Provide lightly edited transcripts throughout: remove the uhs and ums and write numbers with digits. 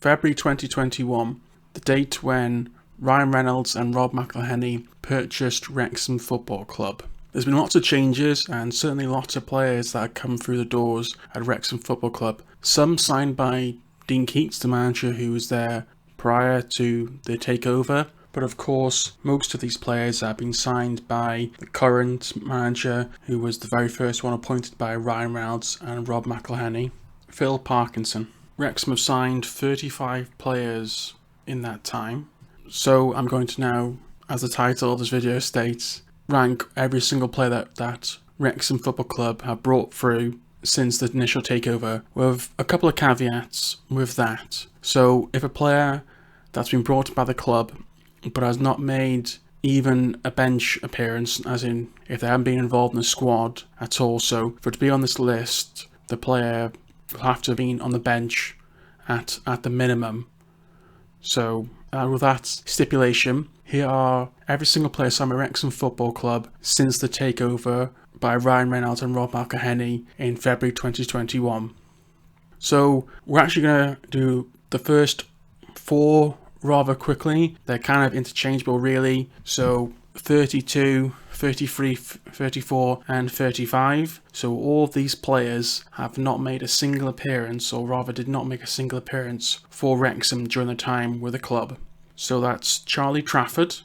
February 2021, the date when Ryan Reynolds and Rob McElhenney purchased Wrexham Football Club. There's been lots of changes and certainly lots of players that have come through the doors at Wrexham Football Club. Some signed by Dean Keats, the manager who was there prior to the takeover. But of course, most of these players have been signed by the current manager, who was the very first one appointed by Ryan Reynolds and Rob McElhenney, Phil Parkinson. Wrexham have signed 35 players in that time. So I'm going to now, as the title of this video states, rank every single player that Wrexham Football Club have brought through since the initial takeover, with a couple of caveats with that. So if a player that's been brought by the club but has not made even a bench appearance, as in if they haven't been involved in the squad at all, so for it to be on this list, the player will have to have been on the bench at the minimum. So with that stipulation, here are every single player signed by Wrexham Football Club since the takeover by Ryan Reynolds and Rob McElhenney in February 2021. So we're actually going to do the first 4 rather quickly. They're kind of interchangeable really. So 32, 33, 34 and 35. So all of these players have not made a single appearance, or rather did not make a single appearance for Wrexham during their time with the club. So that's Charlie Trafford,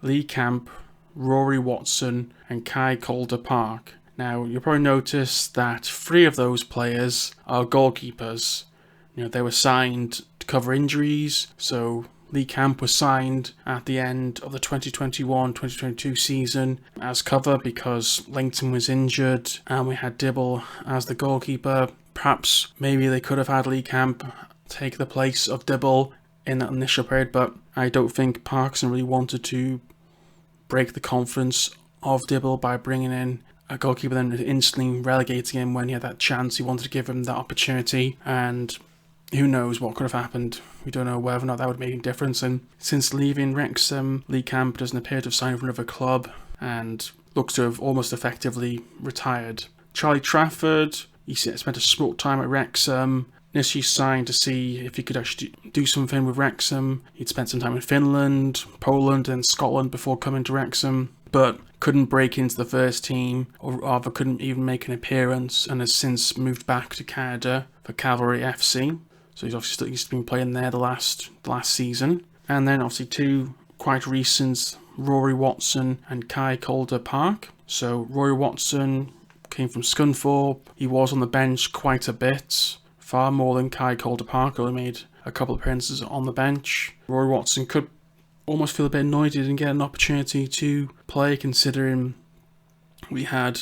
Lee Camp, Rory Watson and Kai Calder-Park. Now you'll probably notice that 3 of those players are goalkeepers. They were signed to cover injuries. So Lee Camp was signed at the end of the 2021-2022 season as cover because Langton was injured and we had Dibble as the goalkeeper. Perhaps maybe they could have had Lee Camp take the place of Dibble in that initial period, but I don't think Parkinson really wanted to break the confidence of Dibble by bringing in a goalkeeper, then instantly relegating him when he had that chance. He wanted to give him that opportunity, and who knows what could have happened. We don't know whether or not that would make a difference. And since leaving Wrexham, Lee Camp doesn't appear to have signed for another club and looks to have almost effectively retired. Charlie Trafford, he spent a short time at Wrexham. Initially signed to see if he could actually do something with Wrexham. He'd spent some time in Finland, Poland and Scotland before coming to Wrexham, but couldn't break into the first team, or rather couldn't even make an appearance, and has since moved back to Canada for Cavalry FC. So he's been playing there the last season. And then obviously 2 quite recent, Rory Watson and Kai Calder-Park. So Rory Watson came from Scunthorpe. He was on the bench quite a bit, far more than Kai Calder-Park, who only made a couple of appearances on the bench. Rory Watson could almost feel a bit annoyed he didn't get an opportunity to play, considering we had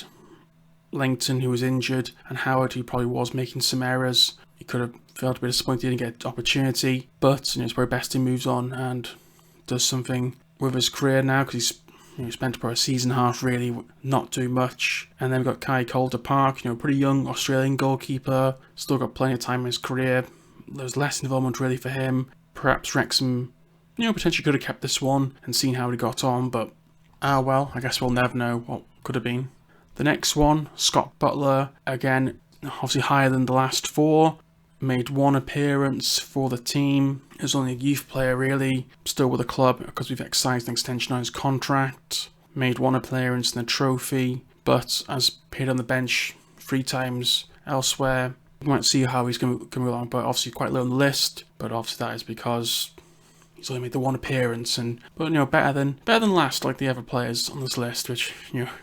Langton, who was injured, and Howard, who probably was making some errors. He could have felt a bit disappointed he didn't get opportunity, but it's probably best he moves on and does something with his career now, because he's spent about a season and a half really not doing much. And then we've got Kai Calder-Park, pretty young Australian goalkeeper, still got plenty of time in his career. There's less involvement really for him. Perhaps Wrexham, potentially could have kept this one and seen how he got on, but well, I guess we'll never know what could have been. The next one, Scott Butler, again, obviously higher than the last 4. Made 1 appearance for the team. He was only a youth player really, still with the club because we've excised an extension on his contract. Made 1 appearance in the trophy, but has appeared on the bench 3 times elsewhere. We might see how he's going to move along, but obviously quite low on the list. But obviously that is because he's only made the 1 appearance, but better than last, like the other players on this list, which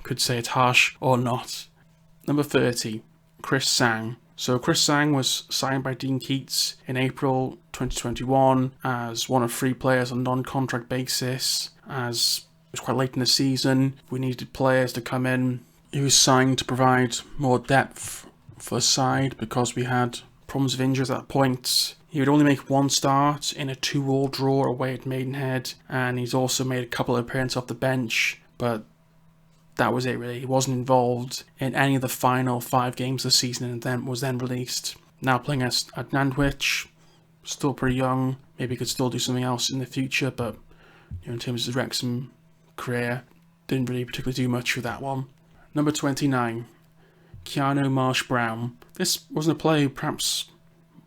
could say it's harsh or not. Number 30, Chris Sang. So Chris Sang was signed by Dean Keats in April 2021 as one of 3 players on non-contract basis, as it was quite late in the season. We needed players to come in. He was signed to provide more depth for the side because we had problems with injuries at that point. He would only make 1 start in a 2-2 draw away at Maidenhead, and he's also made a couple of appearances off the bench, but that was it really. He wasn't involved in any of the final 5 games of the season and then was released. Now playing at Nantwich, still pretty young, maybe could still do something else in the future, but in terms of his Wrexham career, didn't really particularly do much with that one. Number 29, Keanu Marsh-Brown. This wasn't a player who perhaps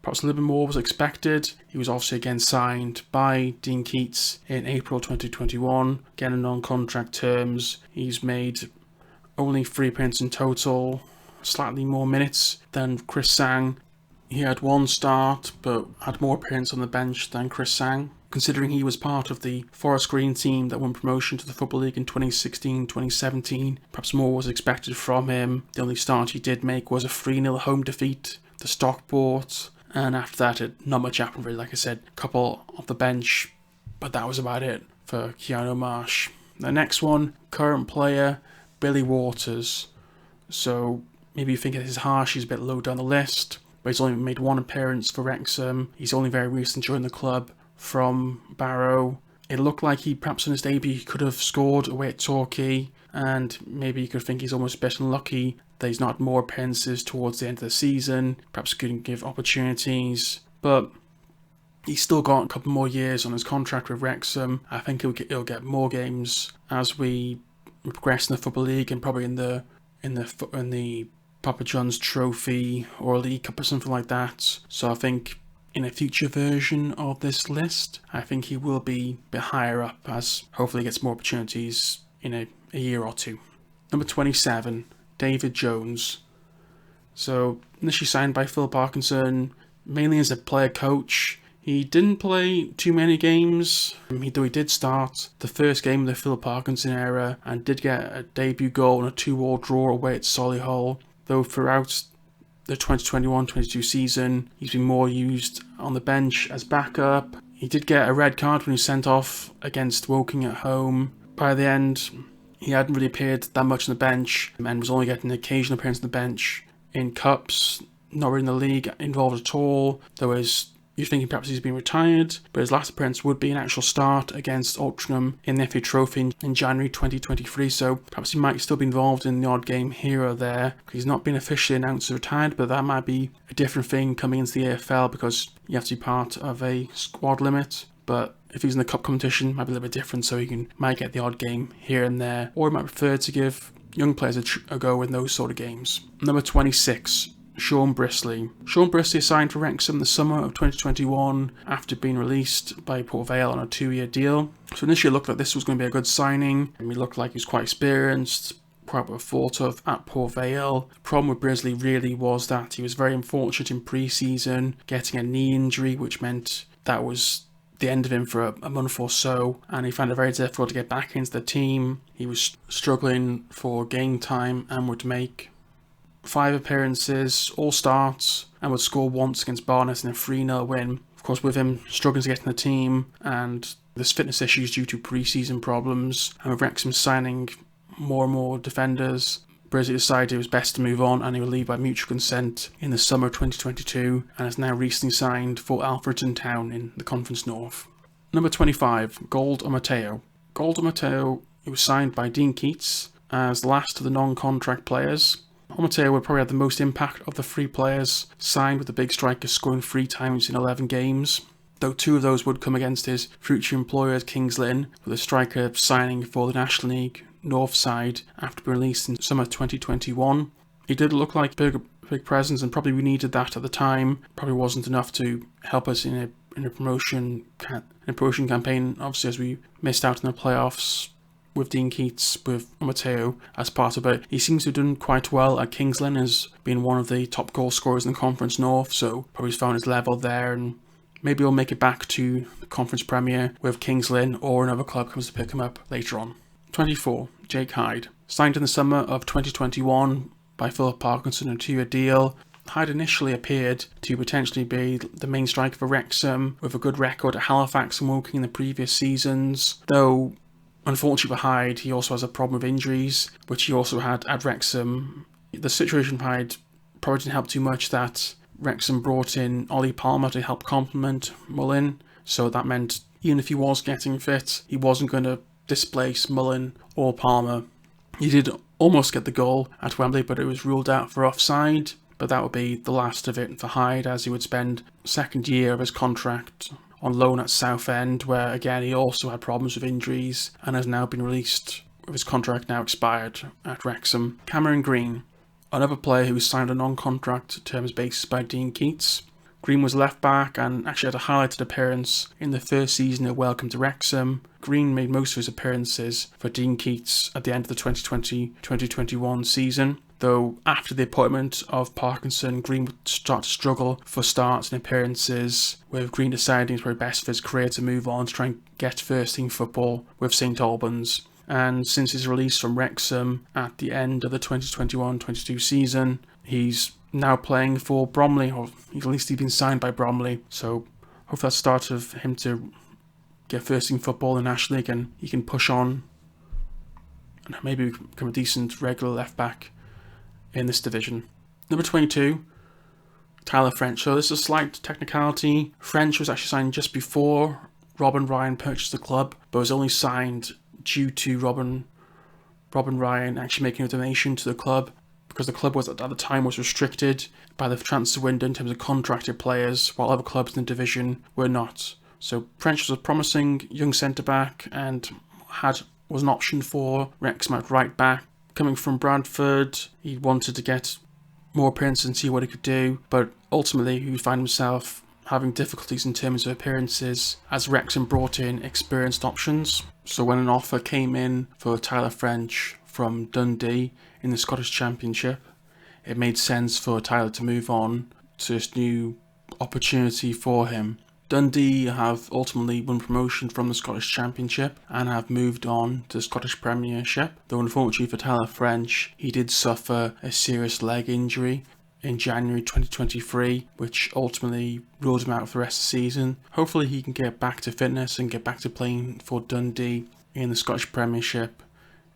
perhaps a little bit more was expected. He was obviously again signed by Dean Keats in April 2021, again on non-contract terms. He's made only 3 appearances in total, slightly more minutes than Chris Sang. He had 1 start, but had more appearances on the bench than Chris Sang. Considering he was part of the Forest Green team that won promotion to the Football League in 2016-2017, perhaps more was expected from him. The only start he did make was a 3-0 home defeat to Stockport, and after that, not much happened really. Like I said, a couple off the bench, but that was about it for Keanu Marsh. The next one, current player, Billy Waters. So maybe you think this is harsh, he's a bit low down the list, but he's only made 1 appearance for Wrexham. He's only very recently joined the club from Barrow. It looked like he perhaps on his debut could have scored away at Torquay, and maybe you could think he's almost a bit unlucky that he's not had more appearances towards the end of the season. Perhaps couldn't give opportunities, but he's still got a couple more years on his contract with Wrexham. I think he'll get more games as we progress in the Football League, and probably in the Papa John's Trophy or League Cup or something like that. So I think in a future version of this list, I think he will be a bit higher up as hopefully he gets more opportunities in a year or two. Number 27, David Jones. So initially signed by Phil Parkinson, mainly as a player coach. He didn't play too many games, though he did start the first game of the Phil Parkinson era and did get a debut goal and a 2-2 draw away at Solihull. Though throughout the 2021-22 season, he's been more used on the bench as backup. He did get a red card when he was sent off against Woking at home. By the end, he hadn't really appeared that much on the bench and was only getting an occasional appearance on the bench in cups, not really in the league involved at all. You're thinking perhaps he's been retired, but his last appearance would be an actual start against Altrincham in the FA Trophy in January 2023, so perhaps he might still be involved in the odd game here or there. He's not been officially announced as retired, but that might be a different thing coming into the AFL because you have to be part of a squad limit. But if he's in the cup competition, it might be a little bit different, so he might get the odd game here and there, or he might prefer to give young players a go in those sort of games. Number 26. Sean Brisley. Sean Brisley signed for Wrexham the summer of 2021 after being released by Port Vale on a 2-year deal. So initially it looked like this was going to be a good signing, and he looked like he was quite experienced, quite well thought of at Port Vale. The problem with Brisley really was that he was very unfortunate in pre-season, getting a knee injury, which meant that was the end of him for a month or so, and he found it very difficult to get back into the team. He was struggling for game time and would make 5 appearances, all starts, and would score once against Barnet in a 3-0 win. Of course, with him struggling to get in the team and there's fitness issues due to pre-season problems, and with Wrexham signing more and more defenders, Brisley decided it was best to move on, and he would leave by mutual consent in the summer of 2022, and has now recently signed for Alfreton Town in the Conference North. Number 25, Gold Mateo. Gold Mateo, he was signed by Dean Keats as the last of the non-contract players. Mateo would probably have the most impact of the 3 players signed, with the big striker scoring 3 times in 11 games, though 2 of those would come against his future employers Kings Lynn, with the striker signing for the National League North side after being released in summer 2021. He did look like a big presence, and probably we needed that at the time. Probably wasn't enough to help us in a promotion campaign, obviously, as we missed out in the playoffs with Dean Keats, with Mateo as part of it. He seems to have done quite well at Kings Lynn, as being one of the top goal scorers in the Conference North, so probably found his level there, and maybe he'll make it back to the Conference Premier with Kings Lynn, or another club comes to pick him up later on. 24. Jake Hyde. Signed in the summer of 2021 by Philip Parkinson on a 2-year deal. Hyde initially appeared to potentially be the main striker for Wrexham, with a good record at Halifax and Woking in the previous seasons, though unfortunately for Hyde, he also has a problem with injuries, which he also had at Wrexham. The situation for Hyde probably didn't help too much that Wrexham brought in Ollie Palmer to help complement Mullin, so that meant even if he was getting fit, he wasn't going to displace Mullin or Palmer. He did almost get the goal at Wembley, but it was ruled out for offside, but that would be the last of it for Hyde, as he would spend second year of his contract on loan at Southend, where again he also had problems with injuries and has now been released with his contract now expired at Wrexham. Cameron Green, another player who was signed on non-contract terms basis by Dean Keats. Green was left back and actually had a highlighted appearance in the first season of Welcome to Wrexham. Green made most of his appearances for Dean Keats at the end of the 2020-2021 season, though after the appointment of Parkinson, Green would start to struggle for starts and appearances, with Green deciding it's probably best for his career to move on to try and get first team football with St Albans. And since his release from Wrexham at the end of the 2021-22 season, he's now playing for Bromley, or at least he's been signed by Bromley, so hopefully that's the start of him to get first team football in the National League and he can push on and maybe become a decent regular left back in this division. Number 22, Tyler French. So this is a slight technicality. French was actually signed just before Rob and Ryan purchased the club, but was only signed due to Rob and Ryan actually making a donation to the club, because the club was at the time was restricted by the transfer window in terms of contracted players, while other clubs in the division were not. So French was a promising young centre-back and was an option for Wrexham at right back. Coming from Bradford, he wanted to get more appearances and see what he could do, but ultimately he found himself having difficulties in terms of appearances as Wrexham brought in experienced options. So when an offer came in for Tyler French from Dundee in the Scottish Championship, it made sense for Tyler to move on to this new opportunity for him. Dundee have ultimately won promotion from the Scottish Championship and have moved on to the Scottish Premiership, though unfortunately for Tyler French, he did suffer a serious leg injury in January 2023, which ultimately ruled him out for the rest of the season. Hopefully he can get back to fitness and get back to playing for Dundee in the Scottish Premiership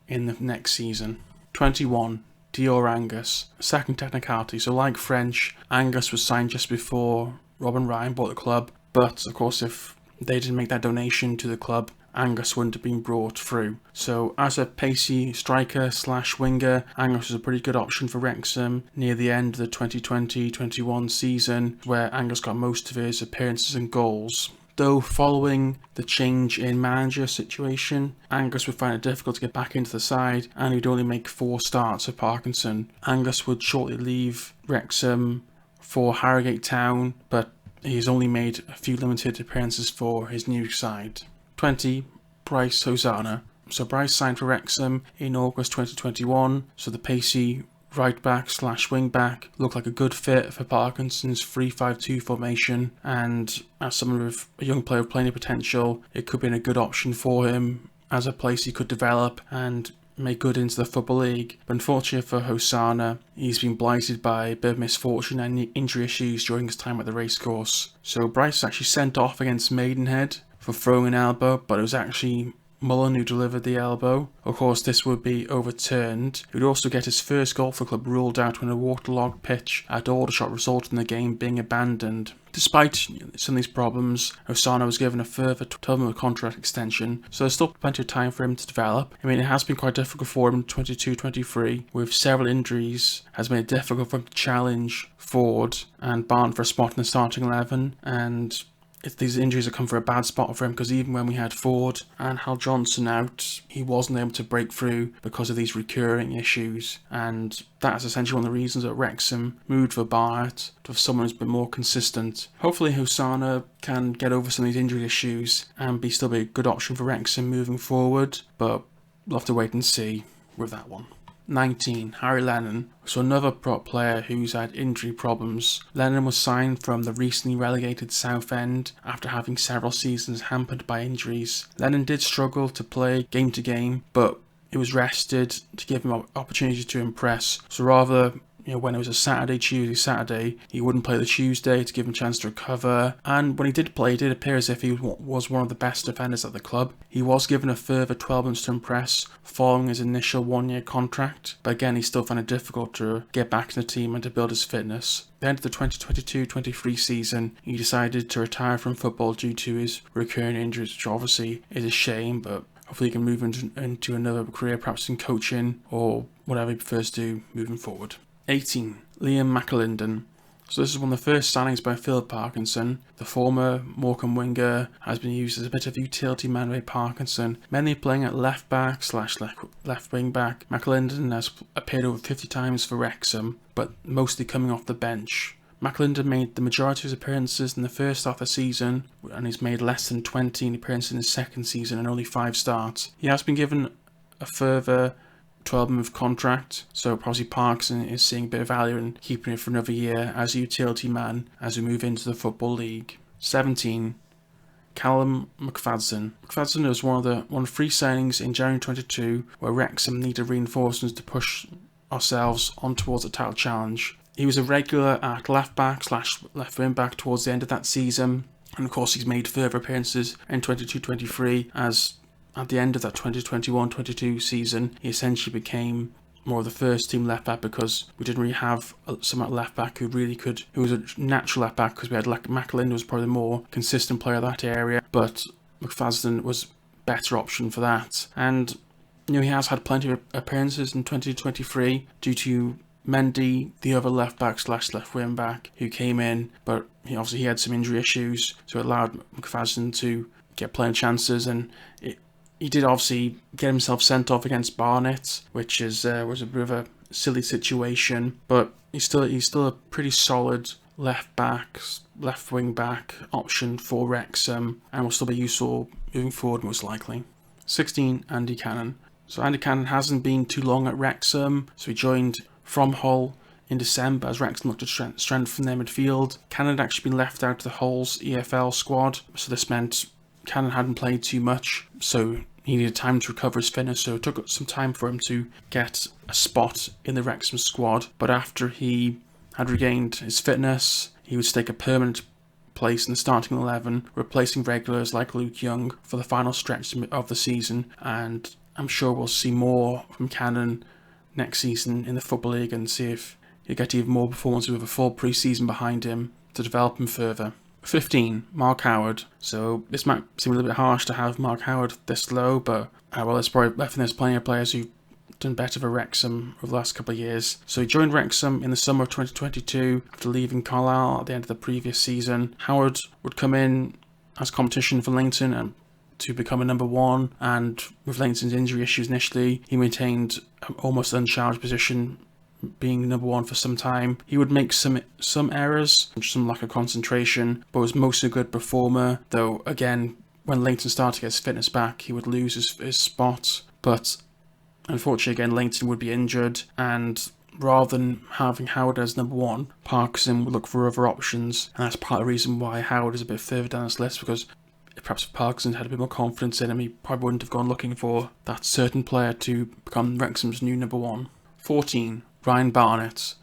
in the next season. 21. Dior Angus. Second technicality. So like French, Angus was signed just before Rob and Ryan bought the club, but of course if they didn't make that donation to the club, Angus wouldn't have been brought through. So as a pacey striker / winger, Angus was a pretty good option for Wrexham near the end of the 2020-21 season, where Angus got most of his appearances and goals. Though following the change in manager situation, Angus would find it difficult to get back into the side and he'd only make 4 starts for Parkinson. Angus would shortly leave Wrexham for Harrogate Town, but he's only made a few limited appearances for his new side. 20. Bryce Hosanna. So Bryce signed for Wrexham in August 2021, so the pacey right back / wing back looked like a good fit for Parkinson's 3-5-2 formation, and as someone with a young player with plenty of potential, it could be a good option for him as a place he could develop and make good into the Football League. But unfortunately for Hosanna, he's been blighted by a bit of misfortune and injury issues during his time at the racecourse. So Bryce was actually sent off against Maidenhead for throwing an elbow, but it was actually Mullen who delivered the elbow. Of course, this would be overturned. He would also get his first goal for the club ruled out when a waterlogged pitch at Aldershot resulted in the game being abandoned. Despite some of these problems, Hosanna was given a further 12-month contract extension, so there's still plenty of time for him to develop. I mean, it has been quite difficult for him in 22-23, with several injuries, has made it difficult for him to challenge Ford and Barn for a spot in the starting 11, and these injuries have come for a bad spot for him, because even when we had Ford and Hal Johnson out, he wasn't able to break through because of these recurring issues, and that's essentially one of the reasons that Wrexham moved for Barrett to have someone who's been more consistent. Hopefully Hosanna can get over some of these injury issues and still be a good option for Wrexham moving forward, but we'll have to wait and see with that one. 19. Harry Lennon. So another prop player who's had injury problems. Lennon was signed from the recently relegated Southend after having several seasons hampered by injuries. Lennon did struggle to play game to game, but he was rested to give him opportunity to impress. So rather, when it was a Tuesday, Saturday, he wouldn't play the Tuesday to give him a chance to recover. And when he did play, it did appear as if he was one of the best defenders at the club. He was given a further 12 months to impress following his initial 1-year contract. But again, he still found it difficult to get back in the team and to build his fitness. At the end of the 2022-23 season, he decided to retire from football due to his recurring injuries, which obviously is a shame, but hopefully he can move into another career, perhaps in coaching or whatever he prefers to do moving forward. 18. Liam McElhenney. So this is one of the first signings by Phil Parkinson. The former Morecambe winger has been used as a bit of a utility man by Parkinson, mainly playing at left back / left wing back. McElhenney has appeared over 50 times for Wrexham, but mostly coming off the bench. McElhenney made the majority of his appearances in the first half of the season, and he's made less than 20 appearances in his second season and only 5 starts. He has been given a further 12-month contract, so probably Parkinson is seeing a bit of value in keeping it for another year as a utility man as we move into the Football League. 17. Callum McFadden. McFadden was one of 3 signings in January 22 where Wrexham needed reinforcements to push ourselves on towards a title challenge. He was a regular at left back / left wing back towards the end of that season, and of course he's made further appearances in 22-23 as at the end of that 2021-22 season he essentially became more of the first team left back because we didn't really have someone at left back who was a natural left back, because we had McElhenney was probably the more consistent player of that area, but McFadden was a better option for that. And he has had plenty of appearances in 2023 due to Mendy, the other left back / left wing back, who came in, but he had some injury issues, so it allowed McFadden to get playing chances, and he did obviously get himself sent off against Barnet, which was a bit of a silly situation, but he's still a pretty solid left wing back option for Wrexham, and will still be useful moving forward most likely. 16. Andy Cannon. So Andy Cannon hasn't been too long at Wrexham, so he joined from Hull in December as Wrexham looked to strengthen their midfield. Cannon had actually been left out of the Hull's EFL squad, so this meant Cannon hadn't played too much, so he needed time to recover his fitness, so it took some time for him to get a spot in the Wrexham squad. But after he had regained his fitness, he would take a permanent place in the starting 11, replacing regulars like Luke Young for the final stretch of the season, and I'm sure we'll see more from Cannon next season in the Football League and see if he'll get even more performances with a full pre-season behind him to develop him further. 15. Mark Howard. So this might seem a little bit harsh to have Mark Howard this low, but there's plenty of players who've done better for Wrexham over the last couple of years. So he joined Wrexham in the summer of 2022 after leaving Carlisle at the end of the previous season. Howard would come in as competition for Leighton and to become a number 1, and with Leighton's injury issues initially, he maintained an almost uncharged position, being number 1 for some time. He would make some errors, some lack of concentration, but was mostly a good performer, though again, when Leighton started to get his fitness back, he would lose his spot. But unfortunately again, Leighton would be injured, and rather than having Howard as number 1, Parkinson would look for other options, and that's part of the reason why Howard is a bit further down this list, because perhaps if Parkinson had a bit more confidence in him, he probably wouldn't have gone looking for that certain player to become Wrexham's new number 1. 14. Ryan Barnett.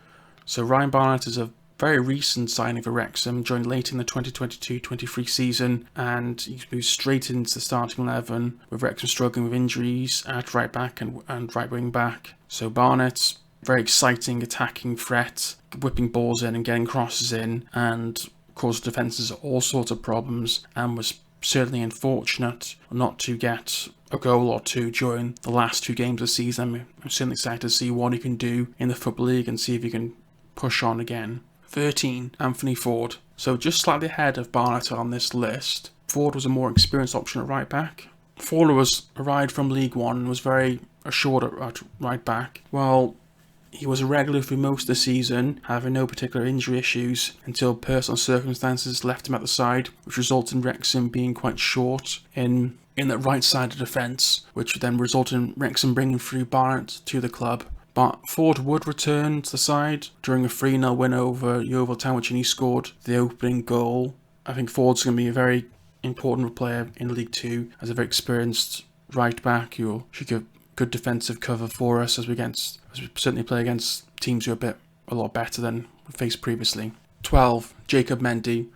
So Ryan Barnett is a very recent signing for Wrexham, joined late in the 2022-23 season, and he moved straight into the starting 11, with Wrexham struggling with injuries at right back and right wing back. So Barnett, very exciting attacking threat, whipping balls in and getting crosses in, and caused defences all sorts of problems, and was certainly unfortunate not to get a goal or two during the last 2 games of the season. I'm certainly excited to see what he can do in the Football League and see if he can push on again. 13. Anthony Ford. So just slightly ahead of Barnett on this list, Ford was a more experienced option at right back. Ford arrived from League One and was very assured at right back. Well, he was a regular through most of the season, having no particular injury issues until personal circumstances left him at the side, which resulted in Wrexham being quite short in that right side of defence, which then resulted in Wrexham bringing through Barnett to the club. But Ford would return to the side during a 3-0 win over Yeovil Town, which he scored the opening goal. I think Ford's going to be a very important player in League 2 as a very experienced right back who should give good defensive cover for us as we certainly play against teams who are a lot better than we faced previously. 12. Jacob Mendy.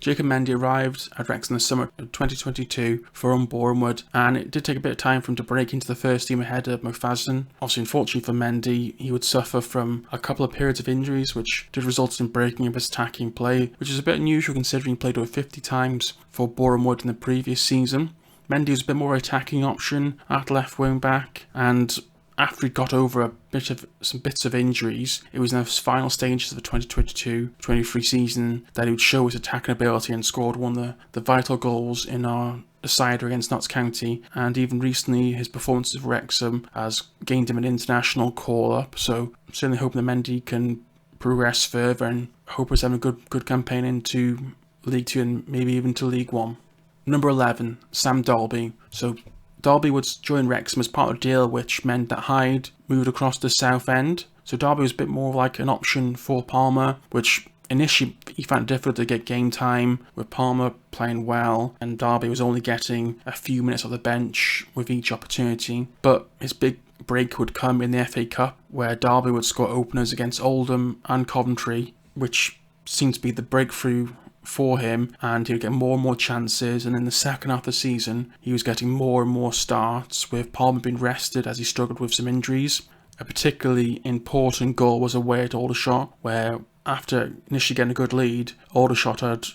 Jacob Mendy arrived at Wrexham in the summer of 2022 from Bournemouth, and it did take a bit of time for him to break into the first team ahead of McFadden. Obviously, unfortunately for Mendy, he would suffer from a couple of periods of injuries, which did result in breaking up his attacking play, which is a bit unusual considering he played over 50 times for Bournemouth in the previous season. Mendy was a bit more attacking option at left wing back, and after he got over some bits of injuries, it was in the final stages of the 2022-23 season that he would show his attacking ability and scored one of the vital goals in our decider against Notts County. And even recently, his performances for Wrexham has gained him an international call-up, so I'm certainly hoping that Mendy can progress further and hope he's having a good campaign into League 2 and maybe even to League 1. Number 11, Sam Dalby. So Dalby would join Wrexham as part of a deal which meant that Hyde moved across to Southend. So Dalby was a bit more like an option for Palmer, which initially he found it difficult to get game time with Palmer playing well, and Dalby was only getting a few minutes off the bench with each opportunity. But his big break would come in the FA Cup, where Dalby would score openers against Oldham and Coventry, which seemed to be the breakthrough for him, and he would get more and more chances. And in the second half of the season, he was getting more and more starts, with Palmer being rested as he struggled with some injuries. A particularly important goal was away at Aldershot, where after initially getting a good lead, Aldershot had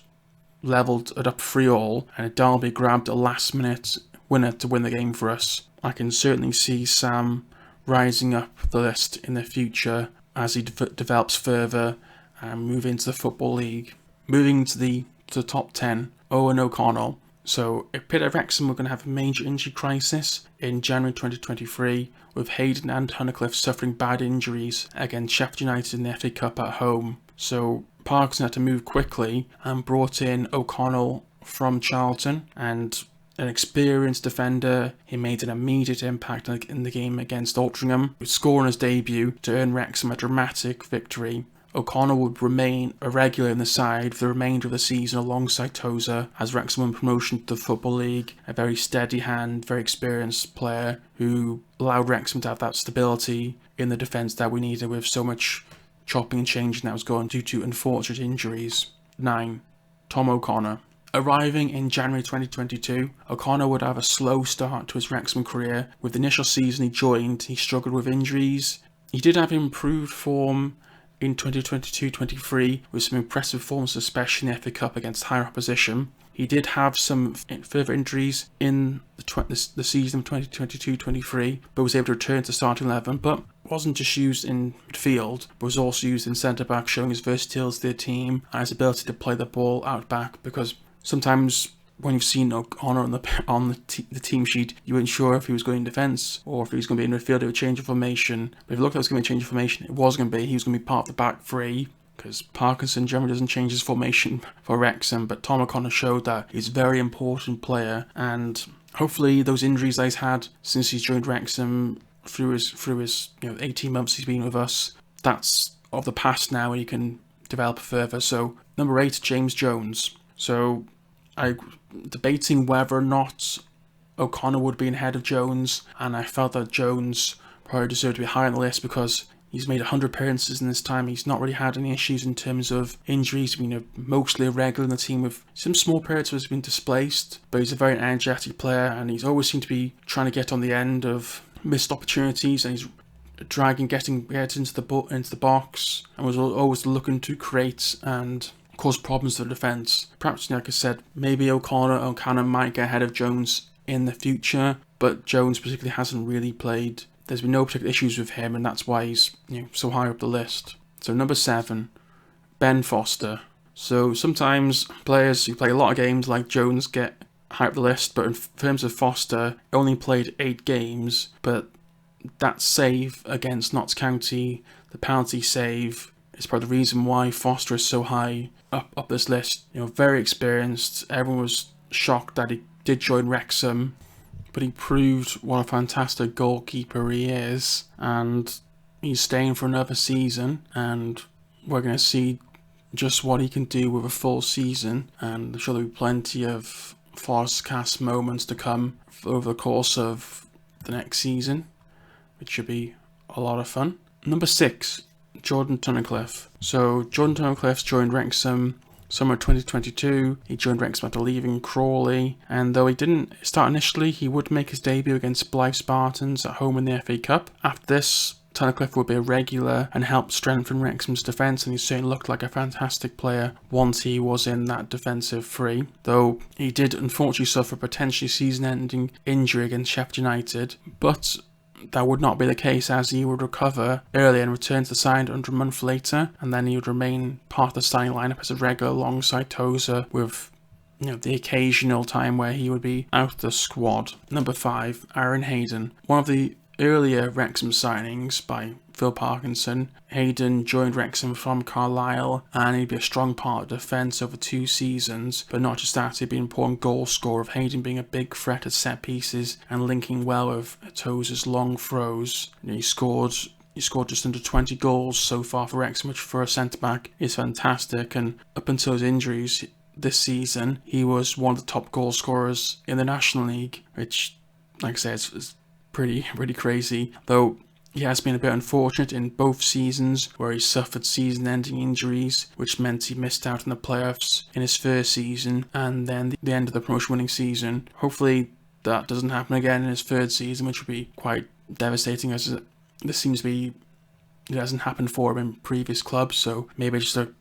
levelled it up 3-3, and Dalby grabbed a last-minute winner to win the game for us. I can certainly see Sam rising up the list in the future as he develops further and move into the Football League. Moving to the top 10, Owen O'Connell. So it appeared at Wrexham we're going to have a major injury crisis in January 2023, with Hayden and Hunnicliffe suffering bad injuries against Sheffield United in the FA Cup at home. So Parkinson had to move quickly and brought in O'Connell from Charlton, and an experienced defender. He made an immediate impact in the game against Altrincham, scoring his debut to earn Wrexham a dramatic victory. O'Connell would remain a regular in the side for the remainder of the season alongside Tozer, as Wrexham won promotion to the Football League. A very steady hand, very experienced player who allowed Wrexham to have that stability in the defence that we needed, with so much chopping and changing that was going due to unfortunate injuries. 9. Tom O'Connor. Arriving in January 2022, O'Connor would have a slow start to his Wrexham career. With the initial season he joined, he struggled with injuries. He did have improved form in 2022-23 with some impressive performances, especially in the FA Cup against higher opposition. He did have some further injuries in the season of 2022-23, but was able to return to starting 11, but wasn't just used in midfield, but was also used in centre-back, showing his versatility to the team and his ability to play the ball out back, because sometimes when you've seen O'Connor on the team sheet, you weren't sure if he was going in defence or if he was going to be in midfield. It would change of formation. But if it looked like it was going to be a change of formation, it was going to be. He was going to be part of the back three, because Parkinson generally doesn't change his formation for Wrexham. But Tom O'Connor showed that he's a very important player, and hopefully those injuries that he's had since he's joined Wrexham through his 18 months he's been with us, that's of the past now, and he can develop further. So number 8, James Jones. So I debating whether or not O'Connor would be ahead of Jones, and I felt that Jones probably deserved to be higher on the list because he's made 100 appearances in this time. He's not really had any issues in terms of injuries. He's been mostly a regular in the team, with some small periods where he's been displaced, but he's a very energetic player, and he's always seemed to be trying to get on the end of missed opportunities, and he's getting into the box, and was always looking to create and cause problems to the defence. Perhaps, like I said, maybe O'Connor might get ahead of Jones in the future, but Jones particularly hasn't really played. There's been no particular issues with him, and that's why he's so high up the list. So number 7, Ben Foster. So sometimes players who play a lot of games like Jones get high up the list, but in terms of Foster, he only played 8 games, but that save against Notts County, the penalty save, is probably the reason why Foster is so high up this list. Very experienced. Everyone was shocked that he did join Wrexham, but he proved what a fantastic goalkeeper he is, and he's staying for another season, and we're going to see just what he can do with a full season, and I'm sure there'll be plenty of Forest-cast moments to come over the course of the next season, which should be a lot of fun. Number 6, Jordan Tunnicliffe. So Jordan Tunnicliffe joined Wrexham summer 2022. He joined Wrexham after leaving Crawley, and though he didn't start initially, he would make his debut against Blythe Spartans at home in the FA Cup. After this, Tunnicliffe would be a regular and help strengthen Wrexham's defence, and he certainly looked like a fantastic player once he was in that defensive three, though he did unfortunately suffer a potentially season-ending injury against Sheffield United, but that would not be the case, as he would recover early and return to the side under a month later, and then he would remain part of the starting lineup as a regular alongside Tozer, with the occasional time where he would be out of the squad. Number 5, Aaron Hayden. One of the earlier Wrexham signings by Phil Parkinson. Hayden joined Wrexham from Carlisle, and he'd be a strong part of defence over 2 seasons. But not just that, he'd be an important goal scorer, of Hayden being a big threat at set pieces and linking well with Tozer's long throws. He scored just under 20 goals so far for Wrexham, which for a centre-back is fantastic. And up until his injuries this season, he was one of the top goal scorers in the National League, which, like I said, is pretty crazy. Though he has been a bit unfortunate in both seasons, where he suffered season-ending injuries, which meant he missed out on the playoffs in his first season and then the end of the promotion-winning season. Hopefully that doesn't happen again in his third season, which would be quite devastating, as this seems to be, it hasn't happened for him in previous clubs. So maybe just a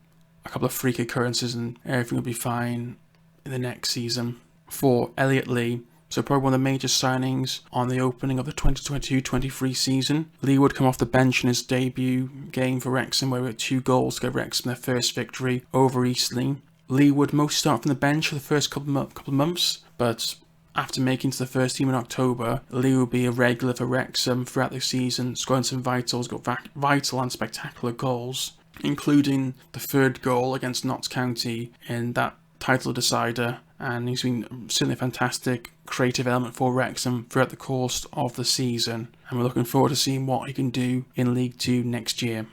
couple of freak occurrences and everything will be fine in the next season. For Elliot Lee, so probably one of the major signings on the opening of the 2022-23 season. Lee would come off the bench in his debut game for Wrexham, where he had 2 goals to give Wrexham their first victory over Eastleigh. Lee would most start from the bench for the first couple of months, but after making to the first team in October, Lee would be a regular for Wrexham throughout the season, scoring some vital and spectacular goals, including the 3rd goal against Notts County in that title decider. And he's been certainly a fantastic creative element for Wrexham throughout the course of the season, and we're looking forward to seeing what he can do in League 2 next year.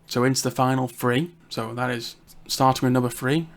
So into the final 3, so that is starting with number 3,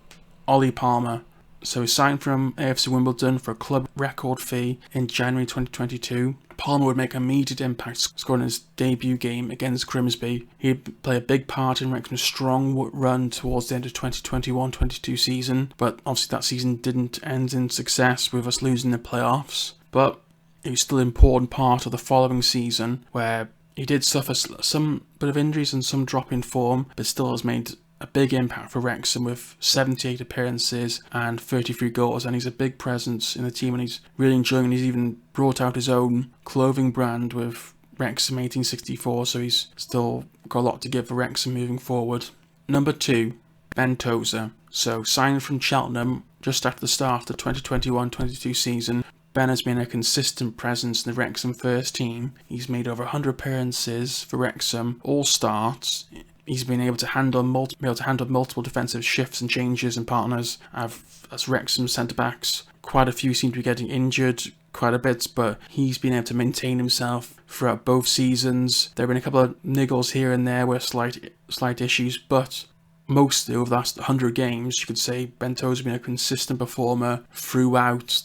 Ollie Palmer. So he signed from AFC Wimbledon for a club record fee in January 2022. Palmer would make an immediate impact, scoring his debut game against Grimsby. He'd play a big part in Wrexham's strong run towards the end of 2021-22 season, but obviously that season didn't end in success, with us losing the playoffs. But he was still an important part of the following season, where he did suffer some bit of injuries and some drop in form, but still has made a big impact for Wrexham with 78 appearances and 33 goals, and he's a big presence in the team, and he's really enjoying it. He's even brought out his own clothing brand with Wrexham 1864, so he's still got a lot to give for Wrexham moving forward. Number 2, Ben Tozer. So signed from Cheltenham just after the start of the 2021-22 season, Ben has been a consistent presence in the Wrexham first team. He's made over 100 appearances for Wrexham, all starts. He's been able to handle multiple defensive shifts and changes and partners as Wrexham centre-backs. Quite a few seem to be getting injured quite a bit, but he's been able to maintain himself throughout both seasons. There have been a couple of niggles here and there with slight issues, but mostly over the last 100 games, you could say Ben Tozer has been a consistent performer throughout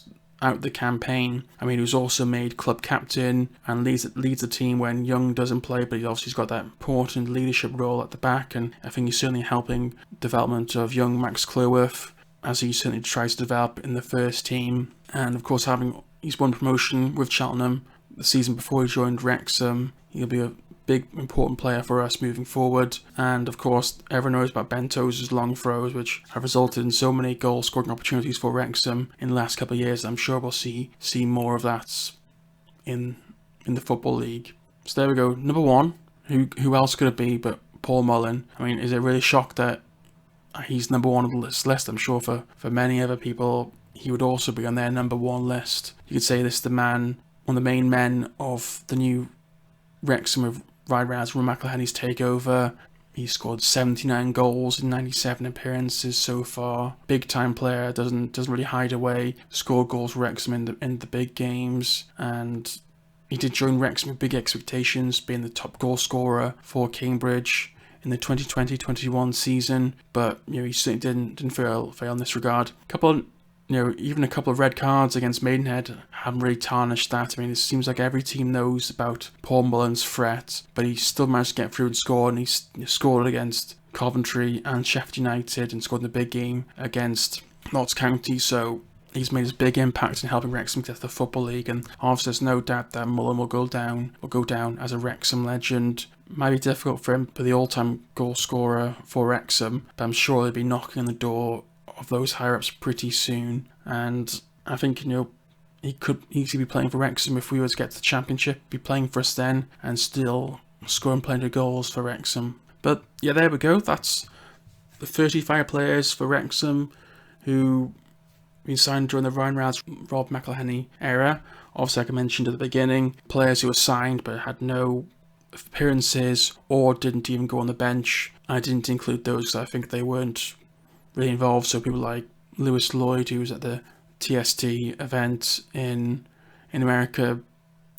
the campaign. I mean, he was also made club captain and leads the team when Young doesn't play, but he's got that important leadership role at the back, and I think he's certainly helping development of young Max Cleworth as he certainly tries to develop in the first team. And of course, he's won promotion with Cheltenham the season before he joined Wrexham. He'll be a big important player for us moving forward. And of course, everyone knows about Ben Tozer's long throws, which have resulted in so many goal scoring opportunities for Wrexham in the last couple of years. I'm sure we'll see more of that in the Football League. So there we go. Number 1, who else could it be but Paul Mullen? I mean, is it really shocked that he's number 1 on this list? I'm sure for many other people, he would also be on their number 1 list. You could say this is the man, one of the main men of the new Wrexham of Ryan Reynolds from McElhenney's takeover. He scored 79 goals in 97 appearances so far. Big time player, doesn't really hide away. Scored goals for Wrexham in the big games, and he did join Wrexham with big expectations, being the top goal scorer for Cambridge in the 2020-21 season. But he certainly didn't fail in this regard. Even a couple of red cards against Maidenhead haven't really tarnished that. I mean, it seems like every team knows about Paul Mullen's threat, but he still managed to get through and score, and he scored against Coventry and Sheffield United and scored in the big game against Notts County, so he's made his big impact in helping Wrexham get to the Football League, and obviously there's no doubt that Mullen will go down as a Wrexham legend. Might be difficult for him for the all-time goal scorer for Wrexham, but I'm sure he'll be knocking on the door of those higher ups pretty soon, and I think he could easily be playing for Wrexham if we were to get to the Championship, be playing for us then and still scoring plenty of goals for Wrexham. But yeah, there we go. That's the 35 players for Wrexham who been signed during the Ryan Reynolds, Rob McElhenney era. Obviously, like I mentioned at the beginning, players who were signed but had no appearances or didn't even go on the bench. I didn't include those because I think they weren't really involved. So people like Lewis Lloyd, who was at the TST event in America,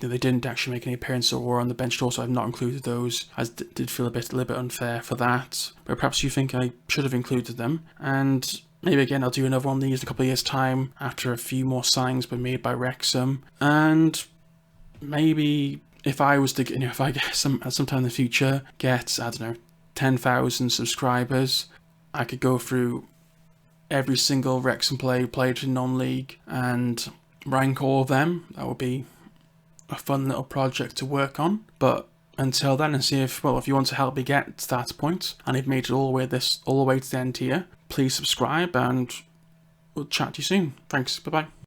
they didn't actually make any appearances or were on the bench at all, so I've not included those. I did feel a little bit unfair for that. But perhaps you think I should have included them. And maybe again I'll do another one of these in a couple of years' time after a few more signings been made by Wrexham. And maybe if I was to, if I get sometime in the future get, 10,000 subscribers, I could go through every single Wrexham player played in non-league and rank all of them. That would be a fun little project to work on. But until then, and see if you want to help me get to that point, and I've made it all the way to the end here, please subscribe, and we'll chat to you soon. Thanks. Bye bye.